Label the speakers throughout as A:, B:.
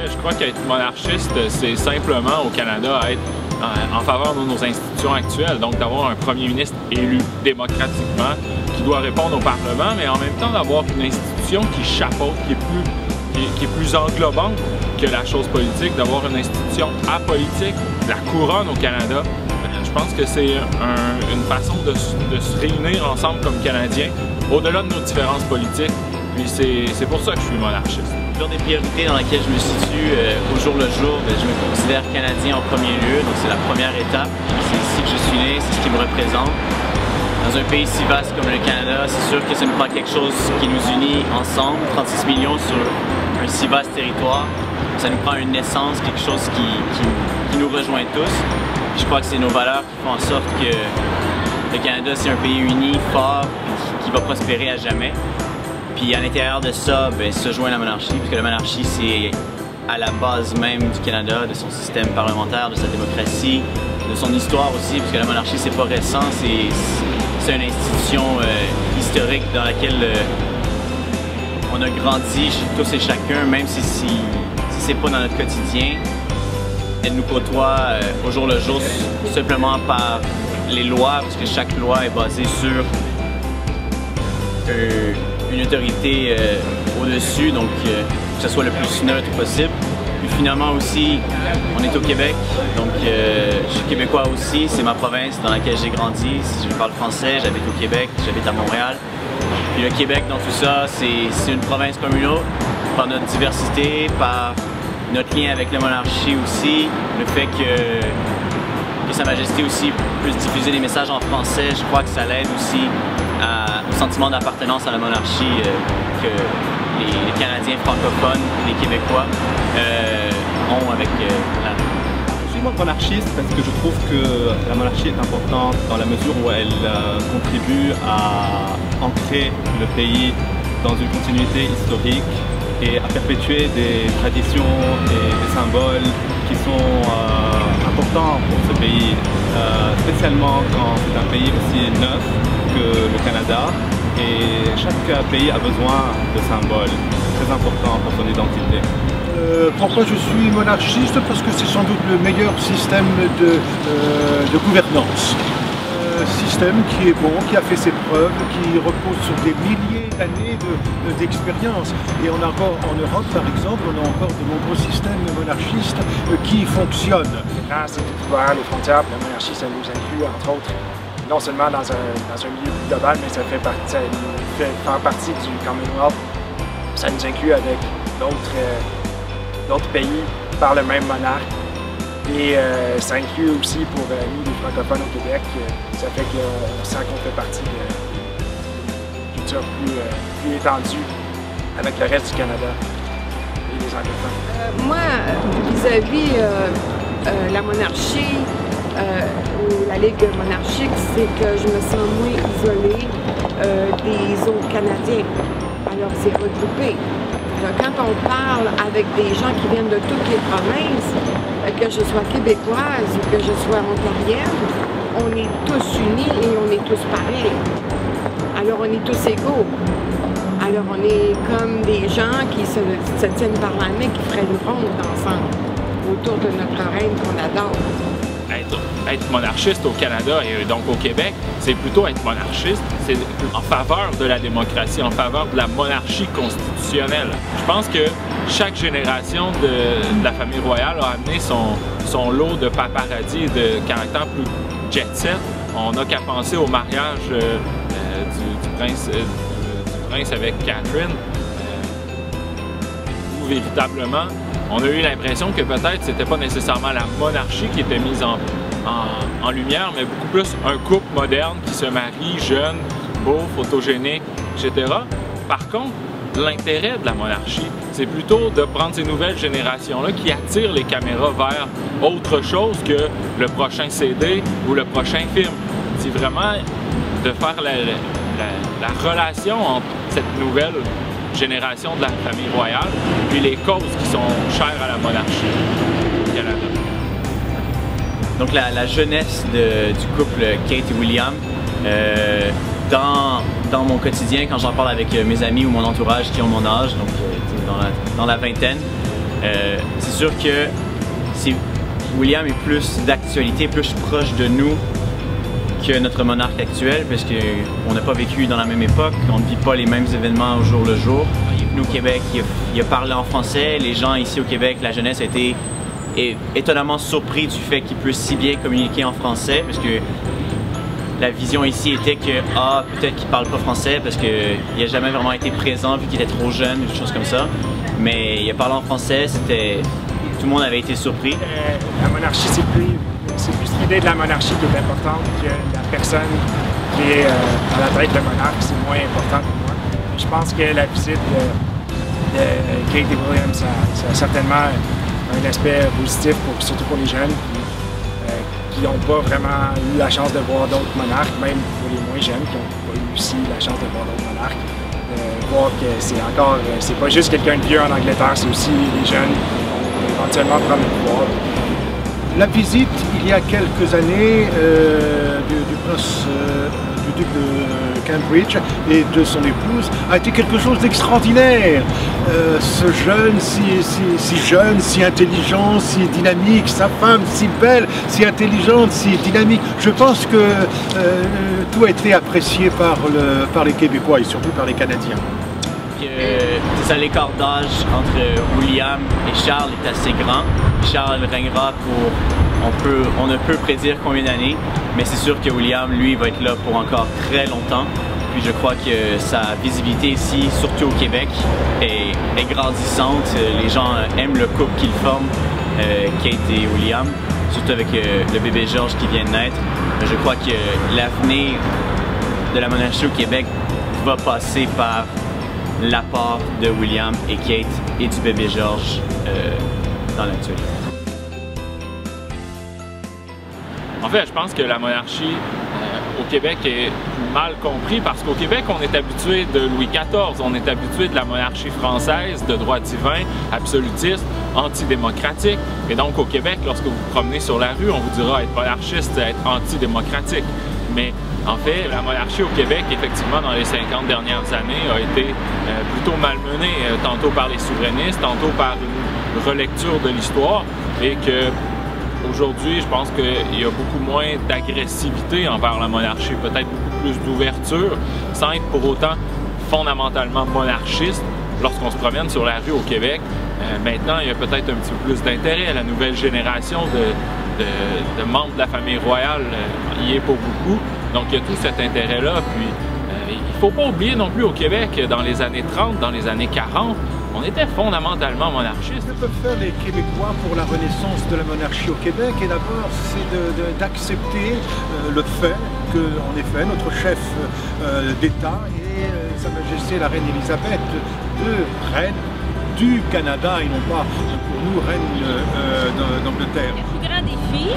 A: Je crois qu'être monarchiste, c'est simplement au Canada être en faveur de nos institutions actuelles. Donc d'avoir un premier ministre élu démocratiquement qui doit répondre au Parlement, mais en même temps d'avoir une institution qui chapeaute, qui est plus englobante que la chose politique, d'avoir une institution apolitique, la couronne au Canada. Je pense que c'est une façon de se réunir ensemble comme Canadiens, au-delà de nos différences politiques. Puis c'est pour ça que je suis monarchiste.
B: Sur des priorités dans lesquelles je me situe au jour le jour, je me considère Canadien en premier lieu, donc c'est la première étape. C'est ici que je suis né, c'est ce qui me représente. Dans un pays si vaste comme le Canada, c'est sûr que ça nous prend quelque chose qui nous unit ensemble, 36 millions sur un si vaste territoire. Ça nous prend une essence, quelque chose qui nous rejoint tous. Je crois que c'est nos valeurs qui font en sorte que le Canada, c'est un pays uni, fort, qui va prospérer à jamais. Puis à l'intérieur de ça, se joint la monarchie, puisque la monarchie, c'est à la base même du Canada, de son système parlementaire, de sa démocratie, de son histoire aussi, puisque la monarchie, c'est pas récent, c'est une institution historique dans laquelle on a grandi tous et chacun, même si c'est pas dans notre quotidien. Elle nous côtoie au jour le jour simplement par les lois, parce que chaque loi est basée sur une autorité au-dessus, donc que ce soit le plus neutre possible. Puis finalement aussi, on est au Québec, donc je suis québécois aussi, c'est ma province dans laquelle j'ai grandi. Si je parle français, j'habite au Québec, j'habite à Montréal. Puis le Québec dans tout ça, c'est une province comme une autre, par notre diversité, par notre lien avec la monarchie aussi, le fait que Sa Majesté aussi puisse diffuser des messages en français, je crois que ça l'aide aussi au sentiment d'appartenance à la monarchie que les Canadiens francophones, les Québécois ont avec la...
C: Je suis monarchiste parce que je trouve que la monarchie est importante dans la mesure où elle contribue à ancrer le pays dans une continuité historique et à perpétuer des traditions et des symboles qui sont importants pour ce pays, spécialement quand c'est un pays aussi neuf que le Canada. Et chaque pays a besoin de symboles très importants pour son identité.
D: Pourquoi je suis monarchiste? Parce que c'est sans doute le meilleur système de gouvernance. Système qui est bon, qui a fait ses preuves, qui repose sur des milliers d'années d'expérience. Et on a encore en Europe, par exemple, on a encore de nombreux systèmes monarchistes qui fonctionnent.
E: Maintenant, c'est tout ouvert, les frontières, la monarchie, ça nous inclut, entre autres, non seulement dans un milieu plus global, mais ça nous fait faire partie du Commonwealth. Ça nous inclut avec d'autres pays par le même monarque. Et ça inclut aussi pour nous, les francophones au Québec, ça fait qu'on sent qu'on fait partie d'une culture plus étendue avec le reste du Canada et les anglophones.
F: Moi, vis-à-vis la monarchie ou la Ligue monarchique, c'est que je me sens moins isolée des autres Canadiens. Alors c'est regroupé. Quand on parle avec des gens qui viennent de toutes les provinces, que je sois québécoise ou que je sois ontarienne, on est tous unis et on est tous pareils. Alors on est tous égaux. Alors on est comme des gens qui se tiennent par la main, qui feraient une ronde ensemble autour de notre reine qu'on adore.
A: Être monarchiste au Canada et donc au Québec, c'est plutôt être monarchiste, c'est en faveur de la démocratie, en faveur de la monarchie constitutionnelle. Je pense que chaque génération de la famille royale a amené son lot de paparazzi et de caractère plus jet-set. On n'a qu'à penser au mariage du prince avec Catherine, où véritablement on a eu l'impression que peut-être c'était pas nécessairement la monarchie qui était mise en lumière, mais beaucoup plus un couple moderne qui se marie, jeune, beau, photogénique, etc. Par contre, l'intérêt de la monarchie, c'est plutôt de prendre ces nouvelles générations-là qui attirent les caméras vers autre chose que le prochain CD ou le prochain film. C'est vraiment de faire la relation entre cette nouvelle génération de la famille royale puis les causes qui sont chères à la monarchie au Canada.
B: Donc la jeunesse du couple Kate et William, dans mon quotidien, quand j'en parle avec mes amis ou mon entourage qui ont mon âge, donc dans la vingtaine, C'est sûr que William est plus d'actualité, plus proche de nous que notre monarque actuel, parce qu'on n'a pas vécu dans la même époque, on ne vit pas les mêmes événements au jour le jour. Il est venu au Québec, il a parlé en français, les gens ici au Québec, la jeunesse a été étonnamment surpris du fait qu'il peut si bien communiquer en français, parce que la vision ici était que peut-être qu'il ne parle pas français parce qu'il n'a jamais vraiment été présent vu qu'il était trop jeune, des choses comme ça. Mais il a parlé en français, tout le monde avait été surpris.
E: La monarchie, c'est plus l'idée de la monarchie qui est importante que la personne qui est à la tête de monarque, c'est moins important pour moi. Je pense que la visite de Kate et William, ça a certainement un aspect positif, surtout pour les jeunes qui n'ont pas vraiment eu la chance de voir d'autres monarques, même pour les moins jeunes qui n'ont pas eu aussi la chance de voir d'autres monarques. Voir que c'est pas juste quelqu'un de vieux en Angleterre, c'est aussi les jeunes qui vont éventuellement prendre le pouvoir.
D: La visite, il y a quelques années, du duc de Cambridge et de son épouse a été quelque chose d'extraordinaire. Ce jeune, si jeune, si intelligent, si dynamique, sa femme si belle, si intelligente, si dynamique. Je pense que tout a été apprécié par les Québécois et surtout par les Canadiens.
B: C'est ça, l'écart d'âge entre William et Charles est assez grand. Charles régnera pour, on ne peut prédire combien d'années, mais c'est sûr que William, lui, va être là pour encore très longtemps. Puis je crois que sa visibilité ici, surtout au Québec, est grandissante. Les gens aiment le couple qu'ils forment, Kate et William, surtout avec le bébé George qui vient de naître. Je crois que l'avenir de la monarchie au Québec va passer par l'apport de William et Kate et du bébé George dans l'actualité.
A: En fait, je pense que la monarchie au Québec est mal compris parce qu'au Québec, on est habitué de Louis XIV, on est habitué de la monarchie française, de droit divin, absolutiste, antidémocratique. Et donc au Québec, lorsque vous vous promenez sur la rue, on vous dira être monarchiste, c'est être antidémocratique. Mais en fait, la monarchie au Québec, effectivement, dans les 50 dernières années, a été plutôt malmenée, tantôt par les souverainistes, tantôt par une relecture de l'histoire, et que aujourd'hui, je pense qu'il y a beaucoup moins d'agressivité envers la monarchie, peut-être beaucoup plus d'ouverture, sans être pour autant fondamentalement monarchiste. Lorsqu'on se promène sur la rue au Québec, maintenant, il y a peut-être un petit peu plus d'intérêt. La nouvelle génération de membres de la famille royale y est pour beaucoup. Donc, il y a tout cet intérêt-là. Puis, il ne faut pas oublier non plus au Québec, dans les années 30, dans les années 40, on était fondamentalement monarchiste.
D: Ce que peuvent faire les Québécois pour la renaissance de la monarchie au Québec, et d'abord, c'est d'accepter le fait que, en effet, notre chef d'État et Sa Majesté la Reine Élisabeth II, reine du Canada et non pas pour nous reine d'Angleterre.
G: Le plus grand défi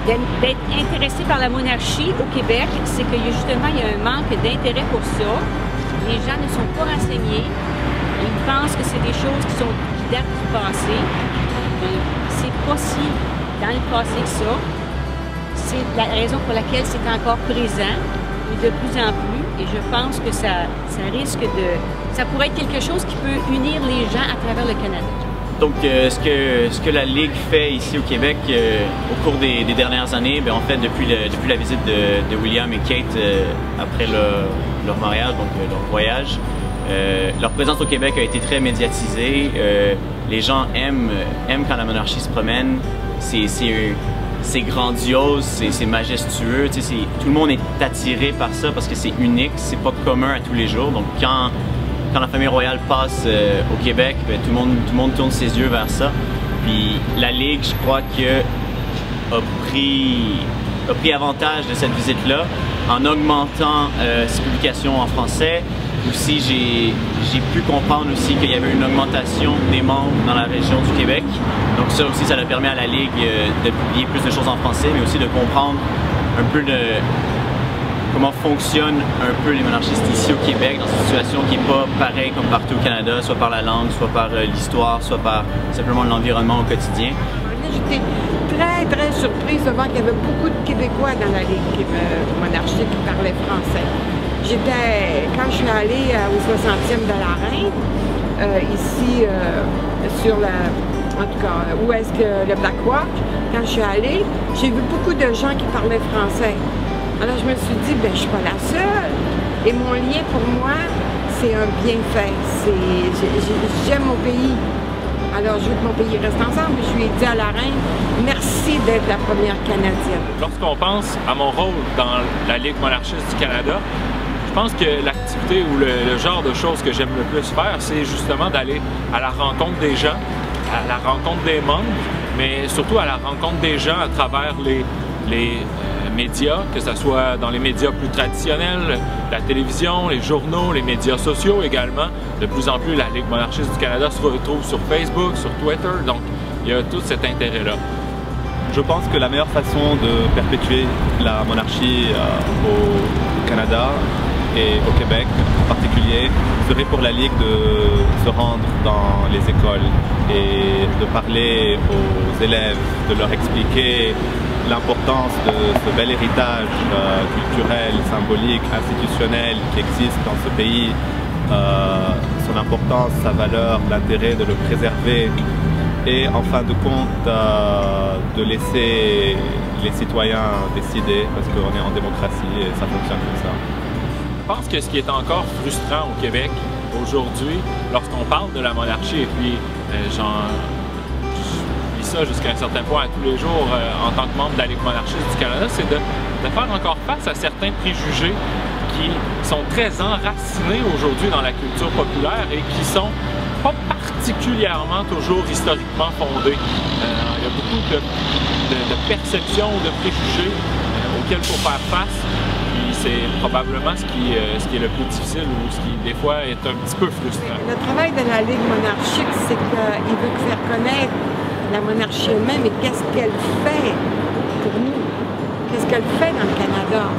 G: d'être intéressé par la monarchie au Québec, c'est qu'il y a un manque d'intérêt pour ça. Les gens ne sont pas renseignés. Ils pensent que c'est des choses qui datent du passé. C'est pas si dans le passé que ça. C'est la raison pour laquelle c'est encore présent et de plus en plus. Et je pense que ça risque ça pourrait être quelque chose qui peut unir les gens à travers le Canada.
B: Donc, ce que la Ligue fait ici au Québec au cours des dernières années, bien, en fait, depuis la visite de William et Kate après leur mariage, donc leur voyage, leur présence au Québec a été très médiatisée. Les gens aiment quand la monarchie se promène. C'est grandiose, c'est majestueux. Tout le monde est attiré par ça parce que c'est unique, c'est pas commun à tous les jours. Donc, quand la famille royale passe au Québec, bien, tout le monde tourne ses yeux vers ça. Puis la Ligue, je crois a pris avantage de cette visite-là en augmentant ses publications en français. Aussi, j'ai pu comprendre aussi qu'il y avait une augmentation des membres dans la région du Québec. Donc ça aussi, ça a permis à la Ligue de publier plus de choses en français, mais aussi de comprendre un peu comment fonctionnent un peu les monarchistes ici au Québec dans une situation qui n'est pas pareille comme partout au Canada, soit par la langue, soit par l'histoire, soit par simplement l'environnement au quotidien.
F: J'étais très, très surprise de voir qu'il y avait beaucoup de Québécois dans la Ligue monarchique qui parlaient français. Quand je suis allée au 60e de la Reine, ici, sur en tout cas, où est-ce que le Black Rock, quand je suis allée, j'ai vu beaucoup de gens qui parlaient français. Alors je me suis dit, ben je suis pas la seule. Et mon lien pour moi, c'est un bienfait. J'aime mon pays. Alors je veux que mon pays reste ensemble. Je lui ai dit à la reine, merci d'être la première Canadienne.
A: Lorsqu'on pense à mon rôle dans la Ligue monarchiste du Canada, je pense que l'activité ou le genre de choses que j'aime le plus faire, c'est justement d'aller à la rencontre des gens, à la rencontre des membres, mais surtout à la rencontre des gens à travers les médias, que ce soit dans les médias plus traditionnels, la télévision, les journaux, les médias sociaux également. De plus en plus, la Ligue monarchiste du Canada se retrouve sur Facebook, sur Twitter, donc il y a tout cet intérêt-là.
C: Je pense que la meilleure façon de perpétuer la monarchie au Canada et au Québec en particulier serait pour la Ligue de se rendre dans les écoles et de parler aux élèves, de leur expliquer l'importance de ce bel héritage culturel, symbolique, institutionnel qui existe dans ce pays, son importance, sa valeur, l'intérêt de le préserver et en fin de compte de laisser les citoyens décider parce qu'on est en démocratie et ça fonctionne comme ça.
A: Je pense que ce qui est encore frustrant au Québec aujourd'hui, lorsqu'on parle de la monarchie, et puis je vis ça jusqu'à un certain point à tous les jours en tant que membre de la Ligue monarchiste du Canada, c'est de faire encore face à certains préjugés qui sont très enracinés aujourd'hui dans la culture populaire et qui sont pas particulièrement toujours historiquement fondés. Il y a beaucoup de perceptions ou de préjugés auxquels il faut faire face. C'est probablement ce qui est le plus difficile ou ce qui, des fois, est un petit peu frustrant.
F: Le travail de la Ligue monarchique, c'est qu'il veut faire connaître la monarchie elle-même et qu'est-ce qu'elle fait pour nous. Qu'est-ce qu'elle fait dans le Canada.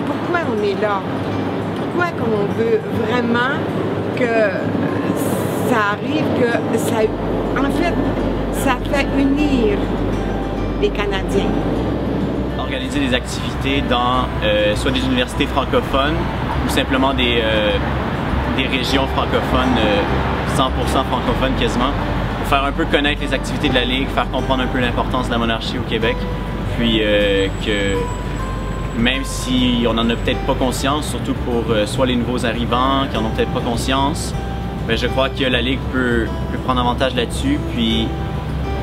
F: Pourquoi on est là. Pourquoi qu'on veut vraiment que ça arrive, que ça... En fait, ça fait unir les Canadiens.
B: Organiser des activités dans soit des universités francophones ou simplement des régions francophones, 100% francophones quasiment, pour faire un peu connaître les activités de la Ligue, faire comprendre un peu l'importance de la monarchie au Québec, puis que même si on n'en a peut-être pas conscience, surtout pour soit les nouveaux arrivants qui en ont peut-être pas conscience, ben je crois que la Ligue peut prendre avantage là-dessus, puis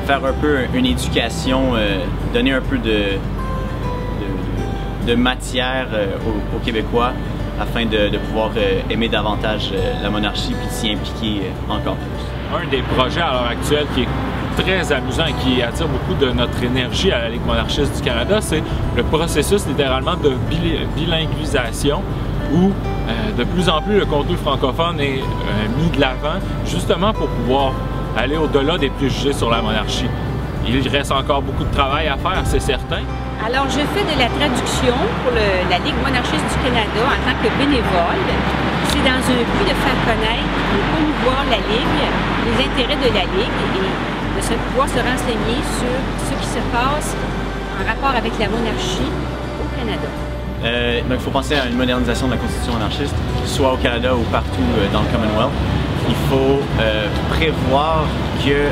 B: faire un peu une éducation, donner un peu de matière aux Québécois afin de pouvoir aimer davantage la monarchie puis s'y impliquer encore plus.
A: Un des projets à l'heure actuelle qui est très amusant et qui attire beaucoup de notre énergie à la Ligue monarchiste du Canada, c'est le processus littéralement de bilinguisation où de plus en plus le contenu francophone est mis de l'avant justement pour pouvoir aller au-delà des préjugés sur la monarchie. Il reste encore beaucoup de travail à faire, c'est certain.
G: Alors, je fais de la traduction pour la Ligue monarchiste du Canada en tant que bénévole. C'est dans un but de faire connaître, de promouvoir la Ligue, les intérêts de la Ligue et de pouvoir se renseigner sur ce qui se passe en rapport avec la monarchie au Canada.
B: Donc, il faut penser à une modernisation de la Constitution monarchiste, soit au Canada ou partout dans le Commonwealth. Il faut prévoir que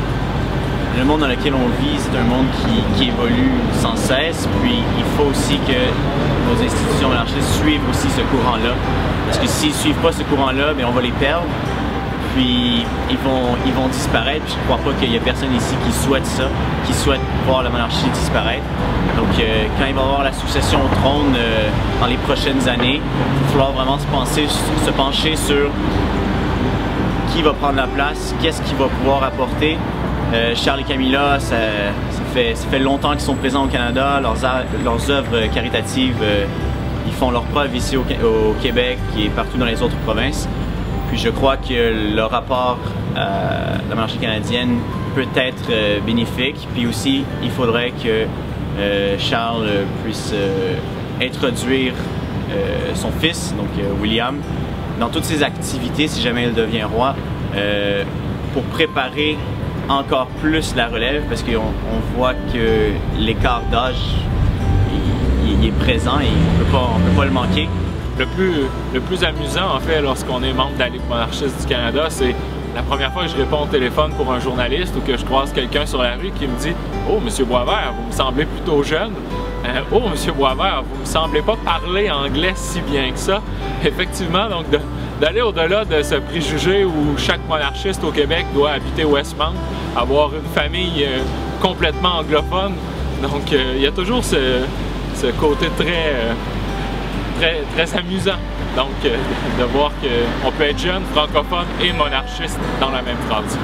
B: le monde dans lequel on vit, c'est un monde qui évolue sans cesse, puis il faut aussi que nos institutions monarchistes suivent aussi ce courant-là. Parce que s'ils ne suivent pas ce courant-là, on va les perdre, puis ils vont disparaître. Puis je ne crois pas qu'il y ait personne ici qui souhaite ça, qui souhaite voir la monarchie disparaître. Donc quand il va y avoir la succession au trône dans les prochaines années, il va falloir vraiment se pencher sur qui va prendre la place, qu'est-ce qu'il va pouvoir apporter. Charles et Camilla, ça fait longtemps qu'ils sont présents au Canada, leurs œuvres caritatives, ils font leurs preuves ici au Québec et partout dans les autres provinces. Puis je crois que le rapport à la monarchie canadienne peut être bénéfique, puis aussi il faudrait que Charles puisse introduire son fils, donc William, dans toutes ses activités si jamais il devient roi, pour préparer encore plus la relève, parce qu'on voit que l'écart d'âge il est présent et on peut pas le manquer.
A: Le plus amusant en fait lorsqu'on est membre de la Ligue monarchiste du Canada, c'est la première fois que je réponds au téléphone pour un journaliste ou que je croise quelqu'un sur la rue qui me dit « Oh, Monsieur Boisvert, vous me semblez plutôt jeune. Oh, Monsieur Boisvert, vous me semblez pas parler anglais si bien que ça. » Effectivement, donc d'aller au-delà de ce préjugé où chaque monarchiste au Québec doit habiter Westmount, avoir une famille complètement anglophone. Donc, il y a toujours ce côté très amusant. Donc, de voir qu'on peut être jeune, francophone et monarchiste dans la même phrase.